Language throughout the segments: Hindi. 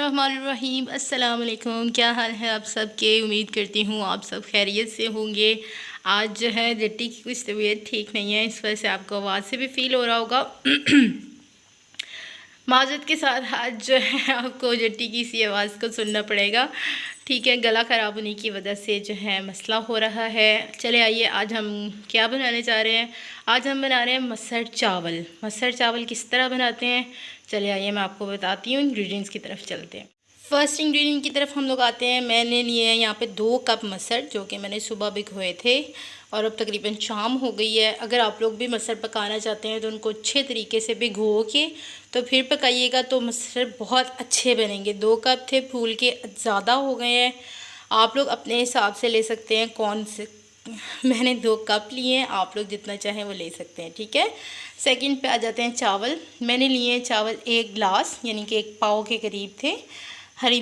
बिस्मिल्लाहिर्रहमानिर्रहीम। अस्सलाम वालेकुम। क्या हाल है आप सबके? उम्मीद करती हूँ आप सब खैरियत से होंगे। आज जो है जट्टी की कुछ तबीयत ठीक नहीं है, इस वजह से आपको आवाज़ से भी फ़ील हो रहा होगा। माजरत के साथ आज जो है आपको जट्टी की सी आवाज़ को सुनना पड़ेगा। ठीक है, गला ख़राब होने की वजह से जो है मसला हो रहा है। चले आइए, आज हम क्या बनाने जा रहे हैं। आज हम बना रहे हैं मसर चावल। मसर चावल किस तरह बनाते हैं, चले आइए मैं आपको बताती हूँ। इंग्रेडिएंट्स की तरफ चलते हैं। फर्स्ट इंग्रेडिएंट की तरफ हम लोग आते हैं। मैंने लिए हैं यहाँ पे 2 कप मसर, जो कि मैंने सुबह भिगोए थे और अब तकरीबन शाम हो गई है। अगर आप लोग भी मसर पकाना चाहते हैं तो उनको अच्छे तरीके से भिगो के तो फिर पकाइएगा, तो मसर बहुत अच्छे बनेंगे। 2 कप थे, फूल के ज़्यादा हो गए हैं। आप लोग अपने हिसाब से ले सकते हैं कौन से। मैंने 2 कप लिए हैं, आप लोग जितना चाहें वो ले सकते हैं। ठीक है, सेकंड पे आ जाते हैं चावल। मैंने लिए हैं चावल 1 गिलास, यानी कि 1 पाव के करीब थे। हरी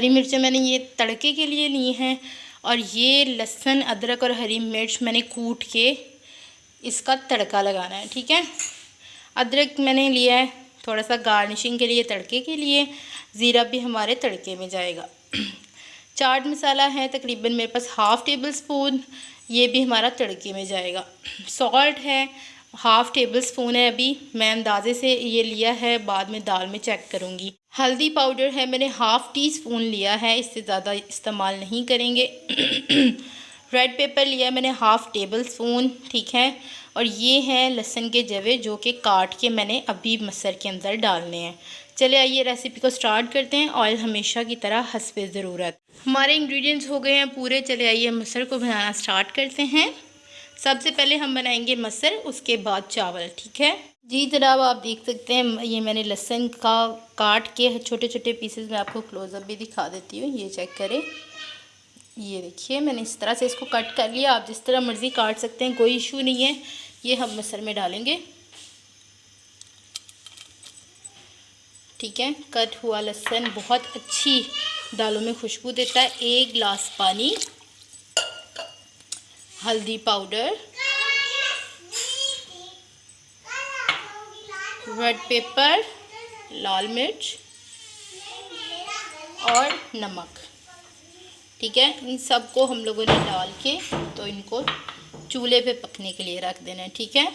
मिर्चें मैंने ये तड़के के लिए ली हैं, और ये लहसुन, अदरक और हरी मिर्च मैंने कूट के इसका तड़का लगाना है। ठीक है, अदरक मैंने लिया है थोड़ा सा गार्निशिंग के लिए, तड़के के लिए। ज़ीरा भी हमारे तड़के में जाएगा। चाट मसाला है तकरीबन मेरे पास 1/2 टेबल स्पून, ये भी हमारा तड़के में जाएगा। सॉल्ट है 1/2 टेबल स्पून है, अभी मैं अंदाजे से ये लिया है, बाद में दाल में चेक करूँगी। हल्दी पाउडर है मैंने 1/2 टीस्पून लिया है, इससे ज़्यादा इस्तेमाल नहीं करेंगे। रेड पेपर लिया है मैंने 1/2 टेबल स्पून। ठीक है, और ये है लहसुन के जवे, जो कि काट के मैंने अभी मसर के अंदर डालने हैं। चले आइए रेसिपी को स्टार्ट करते हैं। ऑयल हमेशा की तरह हस्बे ज़रूरत। हमारे इंग्रेडिएंट्स हो गए हैं पूरे। चले आइए मसर को बनाना स्टार्ट करते हैं। सबसे पहले हम बनाएंगे मसर, उसके बाद चावल। ठीक है जी जनाब, आप देख सकते हैं ये मैंने लहसुन का काट के छोटे छोटे पीसेस में आपको क्लोज़अप भी दिखा देती हूँ, ये चेक करें। ये देखिए मैंने इस तरह से इसको कट कर लिया। आप जिस तरह मर्ज़ी काट सकते हैं, कोई इशू नहीं है। ये हम मसर में डालेंगे। ठीक है, कट हुआ लहसुन बहुत अच्छी दालों में खुशबू देता है। 1 गिलास पानी, हल्दी पाउडर, रेड पेपर, लाल मिर्च और नमक। ठीक है, इन सबको हम लोगों ने डाल के तो इनको चूल्हे पे पकने के लिए रख देना है। ठीक है,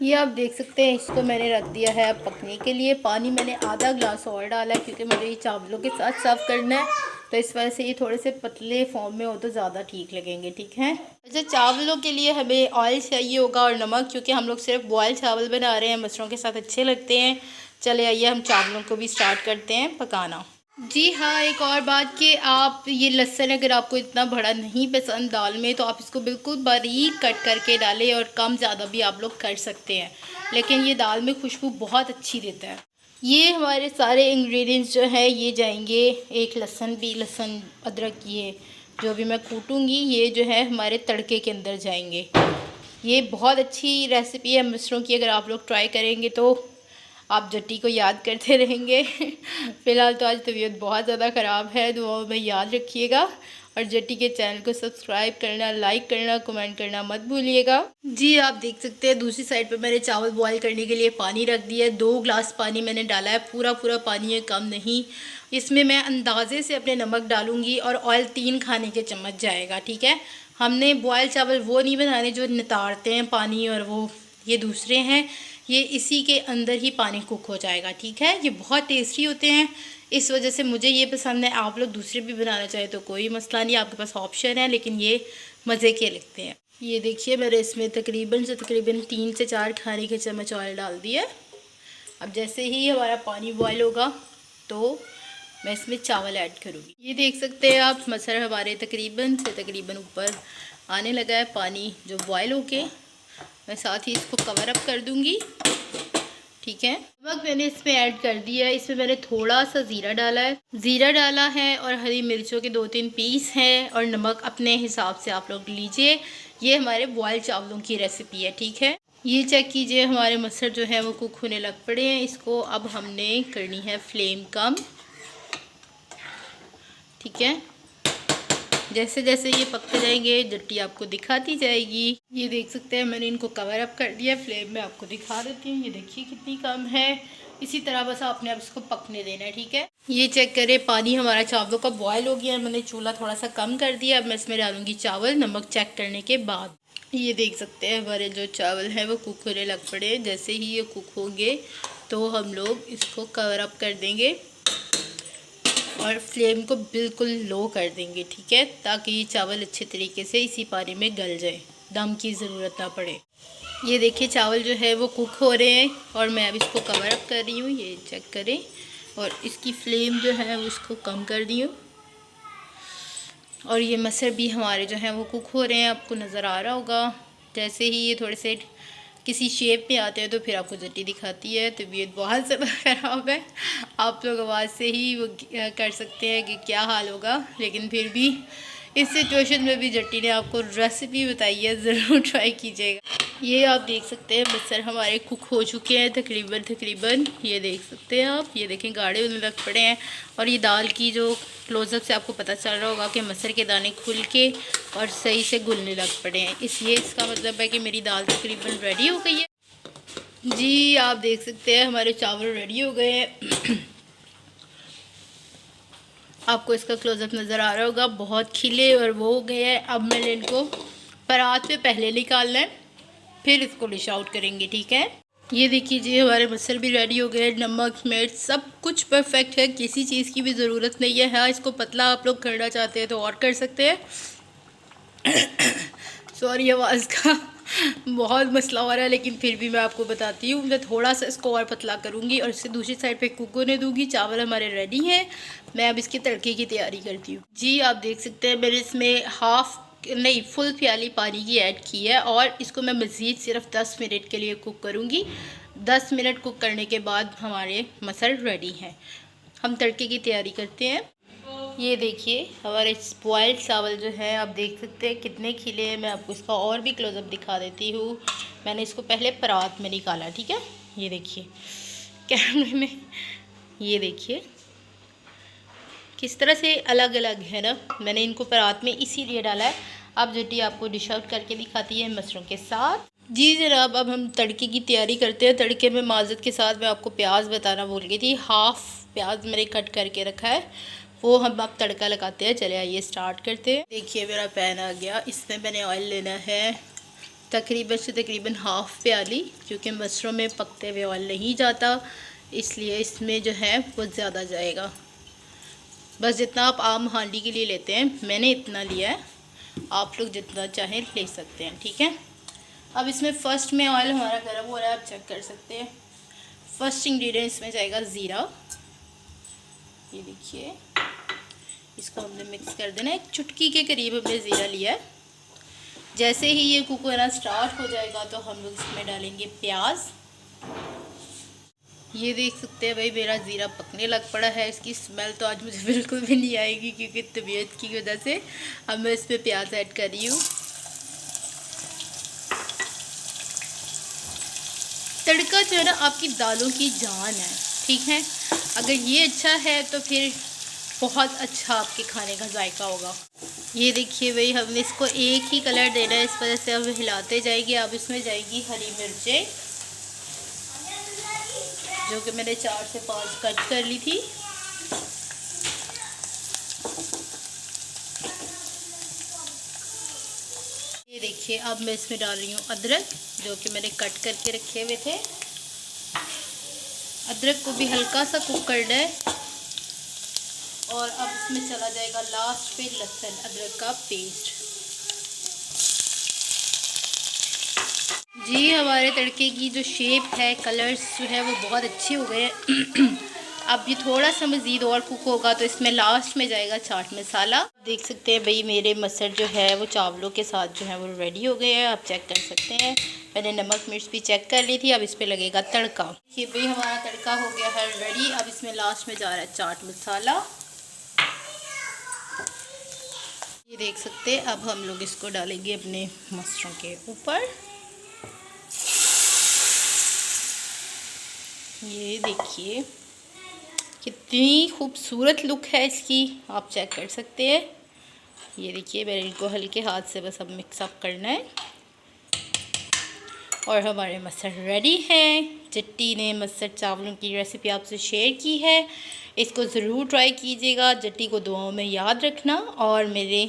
ये आप देख सकते हैं, इसको मैंने रख दिया है पकने के लिए। पानी मैंने आधा गिलास और डाला है, क्योंकि मुझे ये चावलों के साथ सर्व करना है, तो इस वजह से ये थोड़े से पतले फॉर्म में हो तो ज़्यादा ठीक लगेंगे। ठीक है, अच्छा चावलों के लिए हमें ऑयल चाहिए होगा और नमक, क्योंकि हम लोग सिर्फ बॉयल चावल बना रहे हैं, मसरों के साथ अच्छे लगते हैं। चले आइए हम चावलों को भी स्टार्ट करते हैं पकाना। जी हाँ, एक और बात कि आप ये लहसुन अगर आपको इतना बड़ा नहीं पसंद दाल में, तो आप इसको बिल्कुल बारीक कट करके डालें, और कम ज़्यादा भी आप लोग कर सकते हैं, लेकिन ये दाल में खुशबू बहुत अच्छी देता है। ये हमारे सारे इंग्रेडिएंट्स जो है ये जाएंगे। एक लहसुन अदरक, ये जो भी मैं कूटूँगी, ये जो है हमारे तड़के के अंदर जाएंगे। ये बहुत अच्छी रेसिपी है मसरों की, अगर आप लोग ट्राई करेंगे तो आप जट्टी को याद करते रहेंगे। फ़िलहाल तो आज तबीयत बहुत ज़्यादा ख़राब है, दुआओं में याद रखिएगा, और जट्टी के चैनल को सब्सक्राइब करना, लाइक करना, कमेंट करना मत भूलिएगा। जी आप देख सकते हैं दूसरी साइड पे मैंने चावल बॉईल करने के लिए पानी रख दिया है। 2 गिलास पानी मैंने डाला है, पूरा पानी है, कम नहीं। इसमें मैं अंदाजे से अपने नमक डालूँगी, और ऑयल 3 खाने के चम्मच जाएगा। ठीक है, हमने बॉयल चावल वो नहीं बनाने जो नितारते हैं पानी, और वो ये दूसरे हैं, ये इसी के अंदर ही पानी कुक हो जाएगा। ठीक है, ये बहुत टेस्टी होते हैं, इस वजह से मुझे ये पसंद है। आप लोग दूसरे भी बनाना चाहें तो कोई मसला नहीं, आपके पास ऑप्शन है, लेकिन ये मज़े के लगते हैं। ये देखिए मैंने इसमें तकरीबन 3 से 4 खाने के चम्मच ऑयल डाल दिया। अब जैसे ही हमारा पानी बॉयल होगा तो मैं इसमें चावल ऐड करूँगी। ये देख सकते हैं आप, मसर हमारे तकरीबन ऊपर आने लगा है पानी जो बॉयल होके। मैं साथ ही इसको कवर अप कर दूंगी। ठीक है, नमक मैंने इसमें ऐड कर दिया है। इसमें मैंने थोड़ा सा ज़ीरा डाला है, और हरी मिर्चों के 2-3 पीस हैं, और नमक अपने हिसाब से आप लोग लीजिए। ये हमारे बॉयल चावलों की रेसिपी है। ठीक है, ये चेक कीजिए हमारे मसर जो है वो कुक होने लग पड़े हैं। इसको अब हमने करनी है फ्लेम कम। ठीक है, जैसे जैसे ये पकते जाएंगे जट्टी आपको दिखाती जाएगी। ये देख सकते हैं मैंने इनको कवर अप कर दिया। फ्लेम में आपको दिखा देती हूँ, ये देखिए कितनी कम है। इसी तरह बस आपने अब इसको पकने देना है, ठीक है। ये चेक करें, पानी हमारा चावलों का बॉयल हो गया है। मैंने चूल्हा थोड़ा सा कम कर दिया। अब मैं इसमें डालूंगी चावल नमक चेक करने के बाद। ये देख सकते हैं हमारे जो चावल हैं वो कुक होने लग पड़े हैं। जैसे ही ये कुक होंगे तो हम लोग इसको कवर अप कर देंगे और फ्लेम को बिल्कुल लो कर देंगे, ठीक है, ताकि ये चावल अच्छे तरीके से इसी पानी में गल जाए, दम की ज़रूरत ना पड़े। ये देखिए चावल जो है वो कुक हो रहे हैं और मैं अब इसको कवर अप कर रही हूँ। ये चेक करें, और इसकी फ्लेम जो है वो इसको कम कर दी हूँ। और ये मसर भी हमारे जो हैं वो कुक हो रहे हैं, आपको नज़र आ रहा होगा। जैसे ही ये थोड़े से किसी शेप में आते हैं तो फिर आपको जट्टी दिखाती है। तबीयत बहुत ज़्यादा ख़राब है, आप लोग आवाज़ से ही वो कर सकते हैं कि क्या हाल होगा, लेकिन फिर भी इस सिचुएशन में भी जट्टी ने आपको रेसिपी बताई है, ज़रूर ट्राई कीजिएगा। ये आप देख सकते हैं मसर हमारे कुक हो चुके हैं तकरीबन। ये देख सकते हैं आप, ये देखें गाढ़े होने लग पड़े हैं। और ये दाल की जो क्लोज़अप से आपको पता चल रहा होगा कि मसर के दाने खुल के और सही से घुलने लग पड़े हैं। इसका मतलब है कि मेरी दाल तकरीबन रेडी हो गई है। जी आप देख सकते हैं हमारे चावल रेडी हो गए हैं। आपको इसका क्लोज़अप नज़र आ रहा होगा, बहुत खिले और वो हो गए हैं। अब मैंने इनको परात पे पहले निकालना है, फिर इसको डिश आउट करेंगे, ठीक है। ये देखिए जी हमारे मसल भी रेडी हो गए, नमक मिर्च सब कुछ परफेक्ट है, किसी चीज़ की भी ज़रूरत नहीं है। हाँ, इसको पतला आप लोग करना चाहते हैं तो और कर सकते हैं। सॉरी आवाज़ का बहुत मसला हो रहा है, लेकिन फिर भी मैं आपको बताती हूँ। मैं थोड़ा सा इसको और पतला करूँगी और इससे दूसरी साइड पे कुक होने दूँगी। चावल हमारे रेडी हैं, मैं अब इसके तड़के की तैयारी करती हूँ। जी आप देख सकते हैं मैंने इसमें फुल प्याली पानी की ऐड की है और इसको मैं मज़ीद सिर्फ 10 मिनट के लिए कुक करूँगी। 10 मिनट कुक करने के बाद हमारे मसल रेडी हैं। हम तड़के की तैयारी करते हैं। ये देखिए हमारे बॉयल्ड चावल जो है आप देख सकते हैं कितने खिले हैं। मैं आपको इसका और भी क्लोज़अप दिखा देती हूँ। मैंने इसको पहले परात में निकाला, ठीक है। ये देखिए कैमरे में, ये देखिए किस तरह से अलग अलग है ना। मैंने इनको परात में इसीलिए डाला है। अब जट्टी आपको डिश आउट करके दिखाती है मसरों के साथ। जी जनाब, अब हम तड़के की तैयारी करते हैं। तड़के में माज़रत के साथ मैं आपको प्याज बताना भूल गई थी। हाफ़ प्याज मैंने कट करके रखा है, वो हम अब तड़का लगाते हैं। चले आइए स्टार्ट करते हैं। देखिए मेरा पैन आ गया, इसमें मैंने ऑयल लेना है तकरीबन से तकरीबन हाफ़ प्याली, क्योंकि मसरों में पकते हुए ऑयल नहीं जाता, इसलिए इसमें जो है वो ज़्यादा जाएगा। बस जितना आप आम हांडी के लिए लेते हैं मैंने इतना लिया है, आप लोग जितना चाहें ले सकते हैं, ठीक है। अब इसमें फ़र्स्ट में ऑयल हमारा गर्म हो रहा है, आप चेक कर सकते हैं। फर्स्ट इंग्रेडिएंट इसमें जाएगा ज़ीरा। ये देखिए इसको हमने मिक्स कर देना, एक चुटकी के करीब हमने ज़ीरा लिया है। जैसे ही ये कुक होना स्टार्ट हो जाएगा तो हम लोग इसमें डालेंगे प्याज। ये देख सकते हैं भाई मेरा ज़ीरा पकने लग पड़ा है। इसकी स्मेल तो आज मुझे बिल्कुल भी नहीं आएगी क्योंकि तबीयत की वजह से। अब मैं इसमें प्याज ऐड कर रही हूँ। तड़का जो है ना आपकी दालों की जान है, ठीक है। अगर ये अच्छा है तो फिर बहुत अच्छा आपके खाने का जायका होगा। ये देखिए भाई हमने इसको एक ही कलर देना है, इस वजह से अब हिलाते जाएंगे। अब इसमें जाएगी हरी मिर्चें जो कि मैंने 4 से 5 कट कर ली थी। ये देखिए अब मैं इसमें डाल रही हूँ अदरक जो कि मैंने कट करके रखे हुए थे। अदरक को भी हल्का सा कुक करना है और अब इसमें चला जाएगा लास्ट पे लहसुन अदरक का पेस्ट। जी हमारे तड़के की जो शेप है, कलर्स जो है वो बहुत अच्छे हो गए हैं। अब ये थोड़ा सा मज़ीद और कुक होगा तो इसमें लास्ट में जाएगा चाट मसाला। देख सकते हैं भाई मेरे मसर जो है वो चावलों के साथ जो है वो रेडी हो गए हैं, आप चेक कर सकते हैं। मैंने नमक मिर्च भी चेक कर ली थी। अब इस पर लगेगा तड़का। देखिए भाई हमारा तड़का हो गया है रेडी। अब इसमें लास्ट में जा रहा है चाट मसाला। ये देख सकते हैं। अब हम लोग इसको डालेंगे अपने मसरों के ऊपर। ये देखिए कितनी खूबसूरत लुक है इसकी, आप चेक कर सकते हैं। ये देखिए मैंने इनको हल्के हाथ से बस अब मिक्सअप करना है और हमारे मसर रेडी हैं। जट्टी ने मस्टर्ड चावलों की रेसिपी आपसे शेयर की है। इसको ज़रूर ट्राई कीजिएगा। जट्टी को दुआओं में याद रखना और मेरे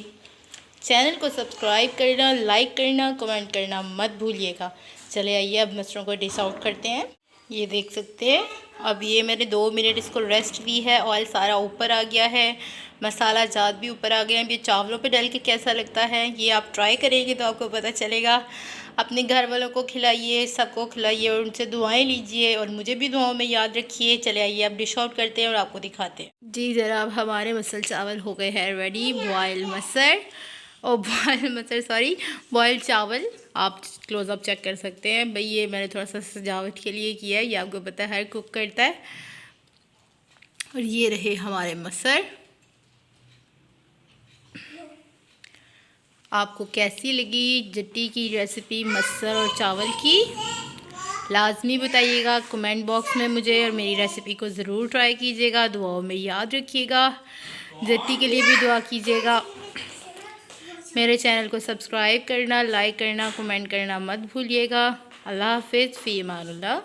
चैनल को सब्सक्राइब करना, लाइक करना, कमेंट करना मत भूलिएगा। चले आइए अब मस्टरों को डिश आउट करते हैं। ये देख सकते हैं, अब ये मैंने 2 मिनट इसको रेस्ट दी है। ऑयल सारा ऊपर आ गया है, मसाला जात भी ऊपर आ गया है। ये चावलों पे डल के कैसा लगता है, ये आप ट्राई करेंगे तो आपको पता चलेगा। अपने घर वालों को खिलाइए, सबको खिलाइए और उनसे दुआएं लीजिए और मुझे भी दुआओं में याद रखिए। चले आइए अब डिश आउट करते हैं और आपको दिखाते हैं। जी जनाब, हमारे मसल चावल हो गए हैं रेडी। बॉयल मसर और बॉयल चावल आप क्लोज़अप चेक कर सकते हैं। भाई ये मैंने थोड़ा सा सजावट के लिए किया है, ये आपको पता है हर कुक करता है। और ये रहे हमारे मसर। आपको कैसी लगी जट्टी की रेसिपी मसर और चावल की, लाजमी बताइएगा कमेंट बॉक्स में मुझे। और मेरी रेसिपी को ज़रूर ट्राई कीजिएगा, दुआओं में याद रखिएगा। जट्टी के लिए भी दुआ कीजिएगा। मेरे चैनल को सब्सक्राइब करना, लाइक करना, कमेंट करना मत भूलिएगा। अल्लाह हाफ़िज़, फ़ी अमानिल्लाह।